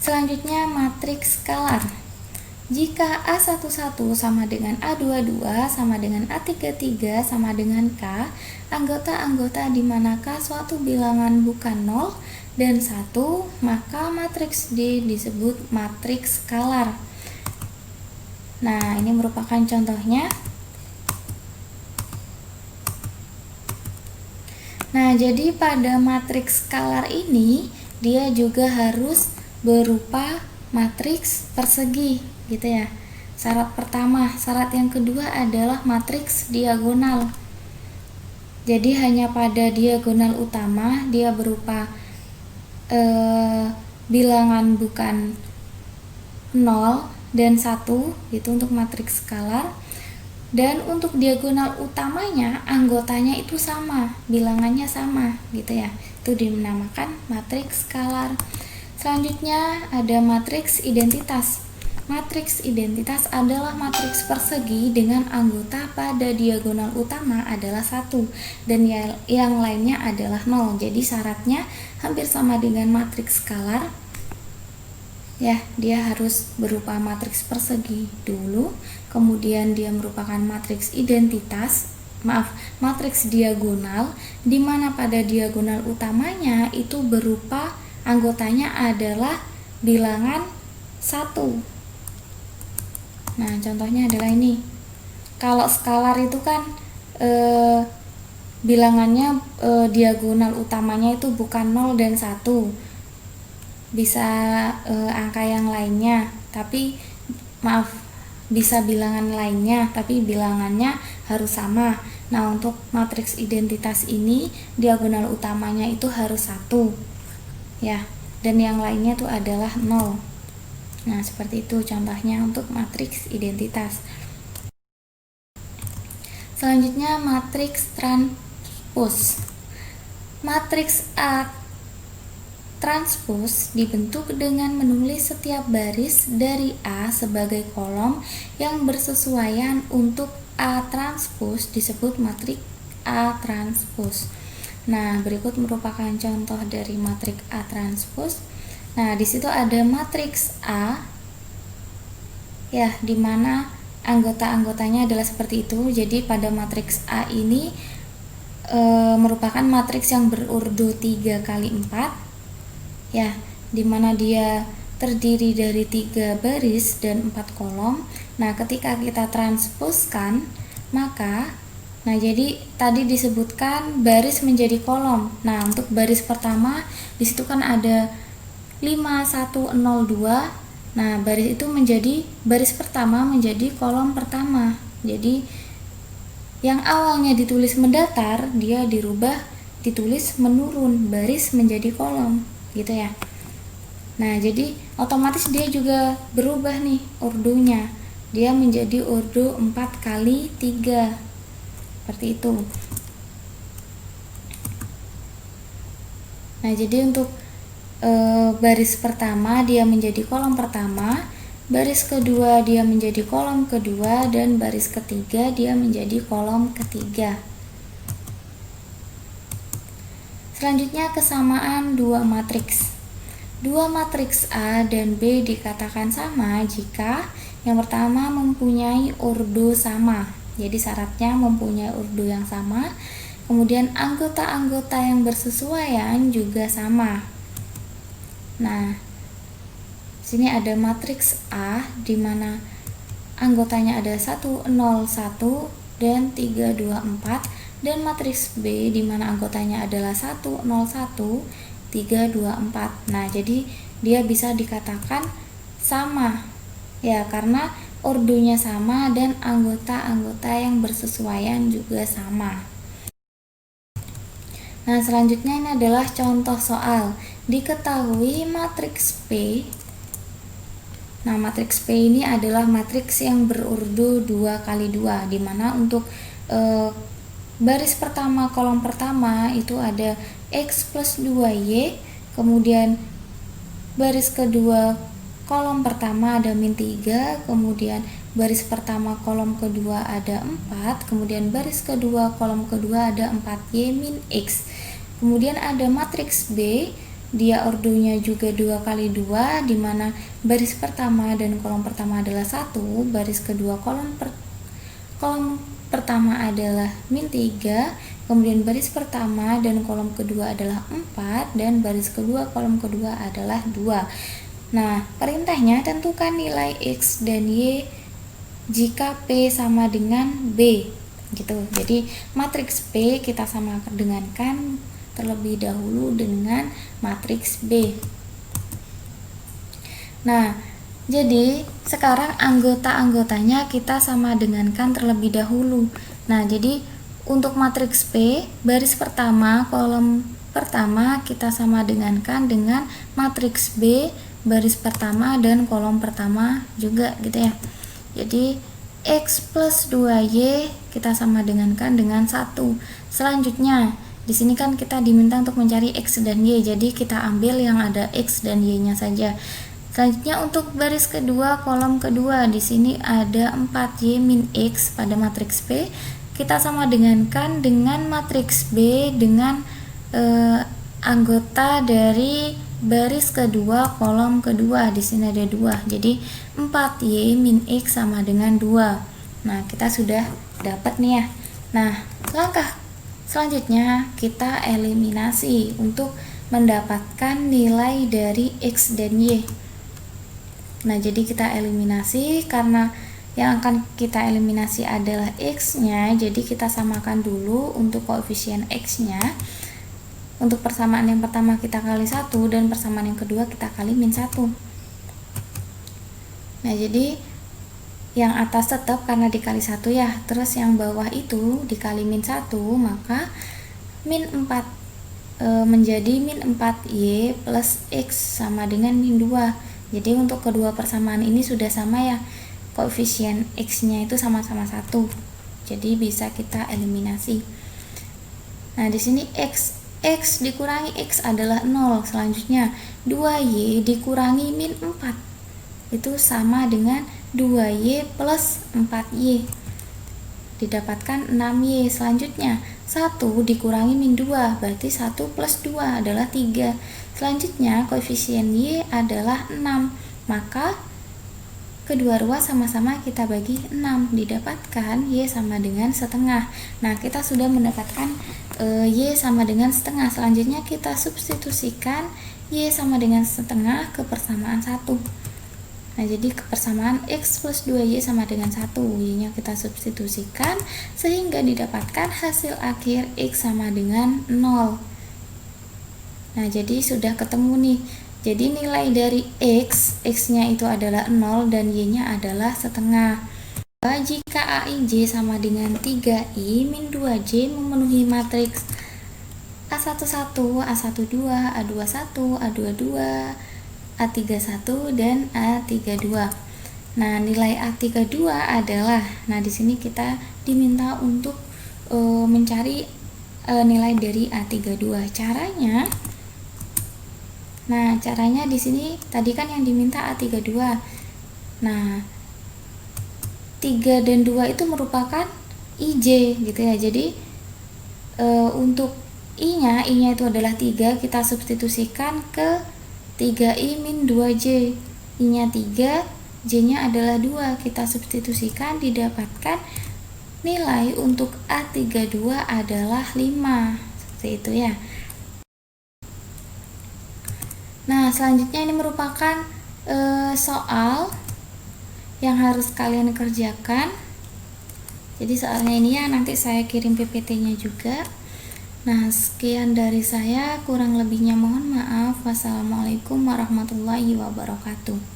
Selanjutnya matriks skalar. Jika A11 sama dengan A22 sama dengan A33 sama dengan K, anggota-anggota di manakah suatu bilangan bukan 0 dan 1, maka matriks D disebut matriks skalar. Nah, ini merupakan contohnya. Nah, jadi pada matriks skalar ini dia juga harus berupa matriks persegi, gitu ya. Syarat pertama. Syarat yang kedua adalah matriks diagonal. Jadi hanya pada diagonal utama dia berupa bilangan bukan 0 dan 1, itu untuk matriks skalar. Dan untuk diagonal utamanya anggotanya itu sama, bilangannya sama, gitu ya. Itu dinamakan matriks skalar. Selanjutnya ada matriks identitas. Matriks identitas adalah matriks persegi dengan anggota pada diagonal utama adalah 1 dan yang lainnya adalah 0. Jadi syaratnya hampir sama dengan matriks skalar. Ya, dia harus berupa matriks persegi dulu, kemudian dia merupakan matriks identitas, matriks diagonal, di mana pada diagonal utamanya itu berupa anggotanya adalah bilangan 1. Nah, contohnya adalah ini. Kalau skalar itu kan bilangannya diagonal utamanya itu bukan 0 dan 1. Bisa angka yang lainnya, tapi bisa bilangan lainnya, tapi bilangannya harus sama. Nah, untuk matriks identitas ini diagonal utamanya itu harus 1 ya, dan yang lainnya itu adalah 0. Nah, seperti itu contohnya untuk matriks identitas. Selanjutnya matriks transpos. Matriks A transpos dibentuk dengan menulis setiap baris dari A sebagai kolom yang bersesuaian. Untuk A transpos disebut matriks A transpos. Nah, berikut merupakan contoh dari matriks A transpos. Nah, di situ ada matriks A ya, di mana anggota-anggotanya adalah seperti itu. Jadi pada matriks A ini merupakan matriks yang berurdu 3 kali 4 ya, dimana dia terdiri dari 3 baris dan 4 kolom. Nah, ketika kita transposkan, maka jadi tadi disebutkan baris menjadi kolom. Nah, untuk baris pertama di situ kan ada 5 1 0 2. Nah, baris itu menjadi baris pertama menjadi kolom pertama. Jadi yang awalnya ditulis mendatar dia dirubah ditulis menurun, baris menjadi kolom, gitu ya. Nah, jadi otomatis dia juga berubah nih urdunya. Dia menjadi urdu 4 kali 3. Seperti itu. Nah, jadi untuk baris pertama dia menjadi kolom pertama, baris kedua dia menjadi kolom kedua, dan baris ketiga dia menjadi kolom ketiga. Selanjutnya kesamaan dua matriks. Dua matriks A dan B dikatakan sama jika yang pertama mempunyai urdu sama. Jadi syaratnya mempunyai urdu yang sama. Kemudian anggota-anggota yang bersesuaian juga sama. Nah, sini ada matriks A di mana anggotanya ada 1 0 1 dan 3 2 4, dan matriks B di mana anggotanya adalah 1 0 1 3 2 4. Nah, jadi dia bisa dikatakan sama ya, karena urdunya sama dan anggota-anggota yang bersesuaian juga sama. Nah, selanjutnya ini adalah contoh soal. Diketahui matriks P. Nah, matriks P ini adalah matriks yang berurdu 2 kali 2, di mana untuk baris pertama kolom pertama itu ada X plus 2Y, kemudian baris kedua kolom pertama ada min 3, kemudian baris pertama kolom kedua ada 4, kemudian baris kedua kolom kedua ada 4Y min X. Kemudian ada matriks B dia ordonya juga 2 kali 2, dimana baris pertama dan kolom pertama adalah 1, baris kedua kolom pertama adalah min 3, kemudian baris pertama dan kolom kedua adalah 4, dan baris kedua kolom kedua adalah 2. Nah, perintahnya tentukan nilai X dan Y jika P sama dengan B, gitu. Jadi matriks P kita samakan dengankan terlebih dahulu dengan matriks B. Nah, jadi sekarang anggota-anggotanya kita sama dengankan terlebih dahulu. Nah, jadi untuk matriks P, baris pertama, kolom pertama kita sama dengankan dengan matriks B, baris pertama dan kolom pertama juga, gitu ya. Jadi X plus 2Y kita sama dengankan dengan 1. Selanjutnya, di sini kan kita diminta untuk mencari X dan Y, jadi kita ambil yang ada X dan Y-nya saja. Selanjutnya untuk baris kedua, kolom kedua, di sini ada 4Y min X pada matriks P. Kita sama dengankan dengan matriks B dengan anggota dari baris kedua, kolom kedua. Di sini ada 2. Jadi 4Y min X sama dengan 2. Nah, kita sudah dapat nih ya. Nah, langkah selanjutnya kita eliminasi untuk mendapatkan nilai dari X dan Y. Nah, jadi kita eliminasi karena yang akan kita eliminasi adalah X-nya, jadi kita samakan dulu untuk koefisien X-nya. Untuk persamaan yang pertama kita kali 1 dan persamaan yang kedua kita kali min 1. Nah, jadi yang atas tetap karena dikali 1 ya, terus yang bawah itu dikali min 1, maka min 4 menjadi min 4Y plus X sama dengan min 2. Jadi untuk kedua persamaan ini sudah sama ya, koefisien X-nya itu sama-sama 1, jadi bisa kita eliminasi. Nah, di sini X dikurangi X adalah 0. Selanjutnya 2Y dikurangi min 4 itu sama dengan 2Y plus 4Y, didapatkan 6Y. Selanjutnya 1 dikurangi min 2 berarti 1 plus 2 adalah 3. Selanjutnya koefisien Y adalah 6, maka kedua ruas sama-sama kita bagi 6, didapatkan Y sama dengan setengah. Nah, kita sudah mendapatkan Y sama dengan setengah. Selanjutnya kita substitusikan Y sama dengan setengah ke persamaan 1. Nah, jadi kepersamaan X plus 2Y sama dengan 1, Y-nya kita substitusikan sehingga didapatkan hasil akhir X sama dengan 0. Nah, jadi sudah ketemu nih. Jadi nilai dari X-nya itu adalah 0 dan Y-nya adalah setengah. Jika AIJ sama dengan 3I min 2J memenuhi matriks A11, A12, A21, A22, A31 dan A32. Nah, nilai A32 adalah, nah di sini kita diminta untuk mencari nilai dari A32. Caranya di sini tadi kan yang diminta A32. Nah, 3 dan 2 itu merupakan IJ gitu ya. Jadi untuk I-nya itu adalah 3, kita substitusikan ke 3I min 2J. I-nya 3, J-nya adalah 2, kita substitusikan, didapatkan nilai untuk A32 adalah 5. Seperti itu ya. Nah, selanjutnya ini merupakan soal yang harus kalian kerjakan. Jadi soalnya ini ya, nanti saya kirim PPT-nya juga. Nah, sekian dari saya, kurang lebihnya mohon maaf. Wassalamualaikum warahmatullahi wabarakatuh.